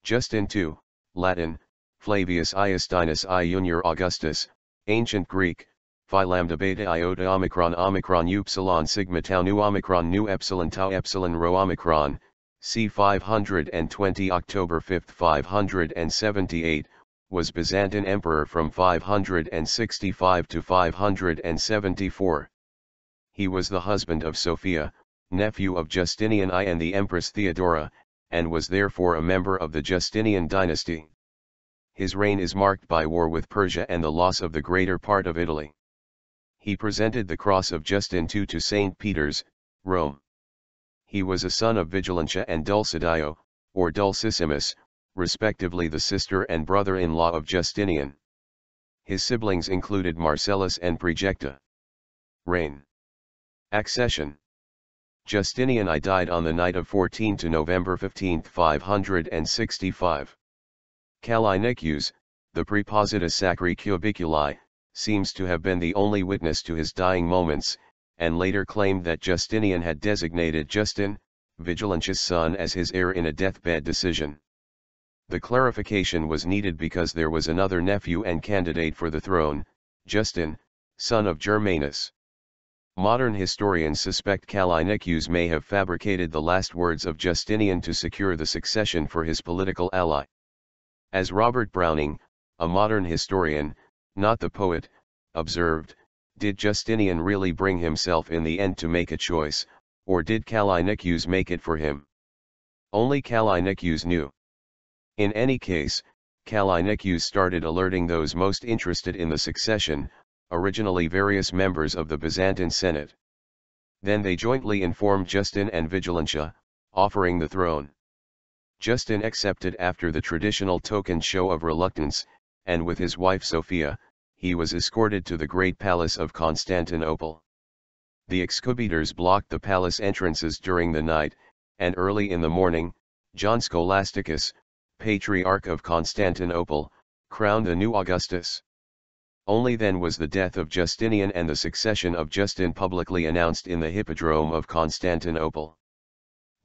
Justin II, Latin, Flavius Iustinus Iunior Augustus, Ancient Greek, Phi lambda beta iota omicron upsilon sigma tau nu omicron nu epsilon tau epsilon rho omicron, c. 520 October 5, 578, was Byzantine Emperor from 565 to 574. He was the husband of Sophia, nephew of Justinian I and the Empress Theodora, and was therefore a member of the Justinian Dynasty. His reign is marked by war with Persia and the loss of the greater part of Italy. He presented the cross of Justin II to St. Peter's, Rome. He was a son of Vigilantia and Dulcidio, or Dulcissimus, respectively the sister and brother-in-law of Justinian. His siblings included Marcellus and Praejecta. Reign. Accession. Justinian I died on the night of 14 to November 15, 565. Callinicus, the praepositus sacri cubiculi, seems to have been the only witness to his dying moments, and later claimed that Justinian had designated Justin, Vigilantia's son, as his heir in a deathbed decision. The clarification was needed because there was another nephew and candidate for the throne, Justin, son of Germanus. Modern historians suspect Callinicus may have fabricated the last words of Justinian to secure the succession for his political ally. As Robert Browning, a modern historian, not the poet, observed, did Justinian really bring himself in the end to make a choice, or did Callinicus make it for him? Only Callinicus knew. In any case, Callinicus started alerting those most interested in the succession, originally various members of the Byzantine Senate. Then they jointly informed Justin and Vigilantia, offering the throne. Justin accepted after the traditional token show of reluctance, and with his wife Sophia, he was escorted to the great palace of Constantinople. The excubators blocked the palace entrances during the night, and early in the morning, John Scholasticus, Patriarch of Constantinople, crowned the new Augustus. Only then was the death of Justinian and the succession of Justin publicly announced in the Hippodrome of Constantinople.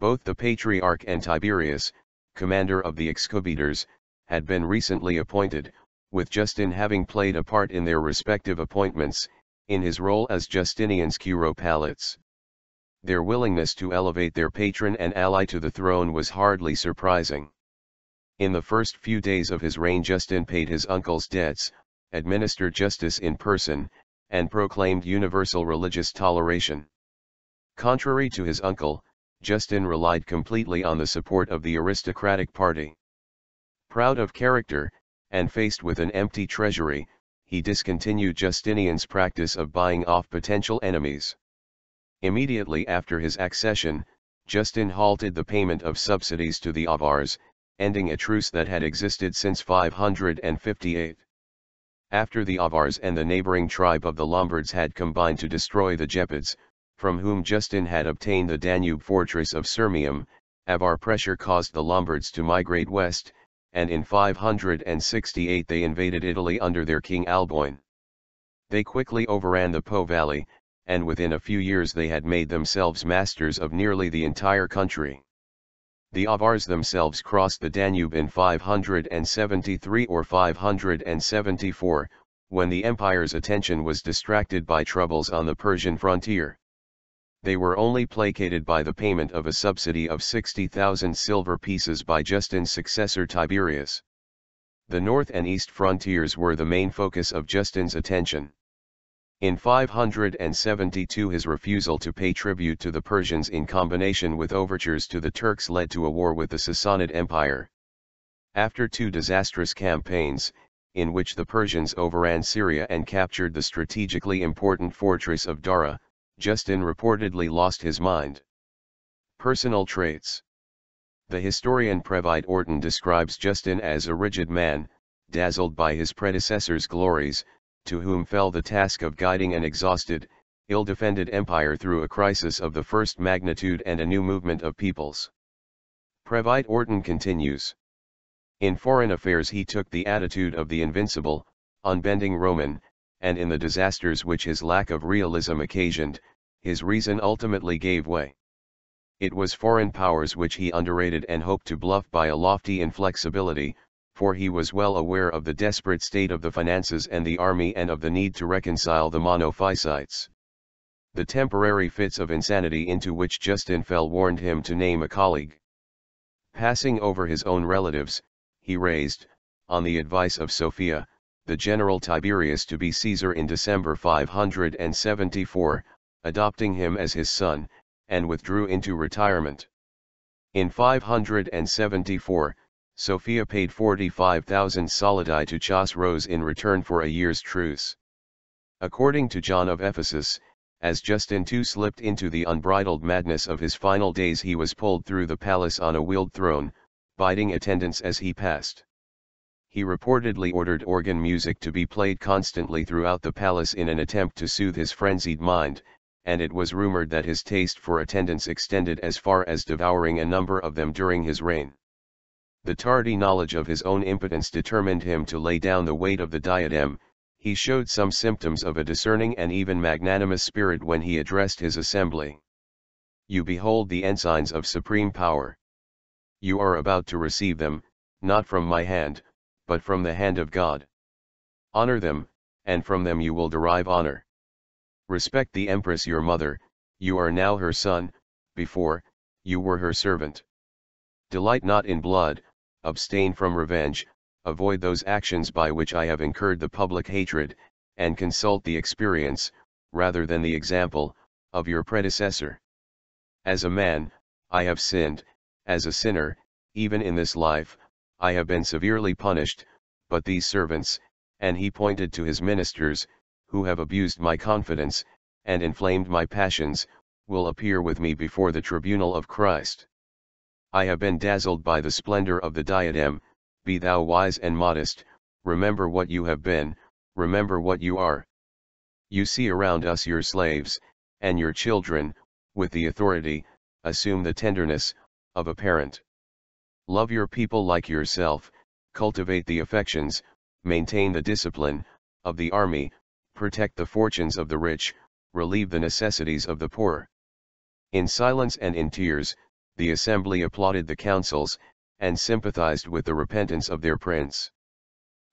Both the Patriarch and Tiberius, commander of the excubators, had been recently appointed, with Justin having played a part in their respective appointments, in his role as Justinian's curopalates. Their willingness to elevate their patron and ally to the throne was hardly surprising. In the first few days of his reign Justin paid his uncle's debts, administered justice in person, and proclaimed universal religious toleration. Contrary to his uncle, Justin relied completely on the support of the aristocratic party. Proud of character, and faced with an empty treasury, he discontinued Justinian's practice of buying off potential enemies. Immediately after his accession, Justin halted the payment of subsidies to the Avars, ending a truce that had existed since 558. After the Avars and the neighboring tribe of the Lombards had combined to destroy the Gepids, from whom Justin had obtained the Danube fortress of Sirmium, Avar pressure caused the Lombards to migrate west, and in 568 they invaded Italy under their king Alboin. They quickly overran the Po Valley, and within a few years they had made themselves masters of nearly the entire country. The Avars themselves crossed the Danube in 573 or 574, when the empire's attention was distracted by troubles on the Persian frontier. They were only placated by the payment of a subsidy of 60,000 silver pieces by Justin's successor Tiberius. The north and east frontiers were the main focus of Justin's attention. In 572 his refusal to pay tribute to the Persians in combination with overtures to the Turks led to a war with the Sassanid Empire. After two disastrous campaigns, in which the Persians overran Syria and captured the strategically important fortress of Dara, Justin reportedly lost his mind. Personal traits. The historian Previte Orton describes Justin as a rigid man, dazzled by his predecessor's glories, to whom fell the task of guiding an exhausted, ill-defended empire through a crisis of the first magnitude and a new movement of peoples. Previte Orton continues. In foreign affairs he took the attitude of the invincible, unbending Roman, and in the disasters which his lack of realism occasioned, his reason ultimately gave way. It was foreign powers which he underrated and hoped to bluff by a lofty inflexibility, for he was well aware of the desperate state of the finances and the army and of the need to reconcile the monophysites. The temporary fits of insanity into which Justin fell warned him to name a colleague. Passing over his own relatives, he raised, on the advice of Sophia, the general Tiberius to be Caesar in December 574, adopting him as his son, and withdrew into retirement. In 574, Sophia paid 45,000 solidi to Chosroes in return for a year's truce. According to John of Ephesus, as Justin II slipped into the unbridled madness of his final days, he was pulled through the palace on a wheeled throne, biting attendants as he passed. He reportedly ordered organ music to be played constantly throughout the palace in an attempt to soothe his frenzied mind, and it was rumored that his taste for attendants extended as far as devouring a number of them during his reign. The tardy knowledge of his own impotence determined him to lay down the weight of the diadem. He showed some symptoms of a discerning and even magnanimous spirit when he addressed his assembly. You behold the ensigns of supreme power. You are about to receive them, not from my hand, but from the hand of God. Honor them, and from them you will derive honor. Respect the Empress your mother, you are now her son, before, you were her servant. Delight not in blood, abstain from revenge, avoid those actions by which I have incurred the public hatred, and consult the experience, rather than the example, of your predecessor. As a man, I have sinned, as a sinner, even in this life, I have been severely punished, but these servants, and he pointed to his ministers, who have abused my confidence, and inflamed my passions, will appear with me before the tribunal of Christ. I have been dazzled by the splendor of the diadem. Be thou wise and modest, remember what you have been, remember what you are. You see around us your slaves, and your children, with the authority, assume the tenderness, of a parent. Love your people like yourself, cultivate the affections, maintain the discipline, of the army, protect the fortunes of the rich, relieve the necessities of the poor. In silence and in tears, the assembly applauded the counsels, and sympathized with the repentance of their prince.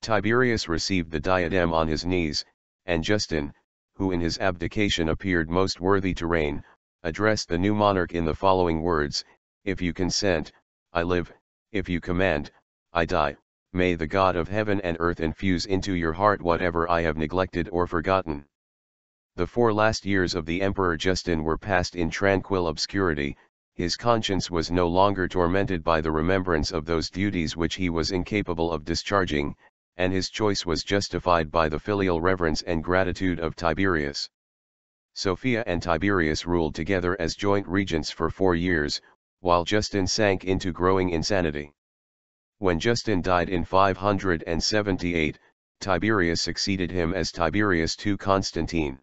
Tiberius received the diadem on his knees, and Justin, who in his abdication appeared most worthy to reign, addressed the new monarch in the following words: If you consent, I live, if you command, I die. May the God of heaven and earth infuse into your heart whatever I have neglected or forgotten. The 4 last years of the Emperor Justin were passed in tranquil obscurity. His conscience was no longer tormented by the remembrance of those duties which he was incapable of discharging, and his choice was justified by the filial reverence and gratitude of Tiberius. Sophia and Tiberius ruled together as joint regents for 4 years, while Justin sank into growing insanity. When Justin died in 578, Tiberius succeeded him as Tiberius II Constantine.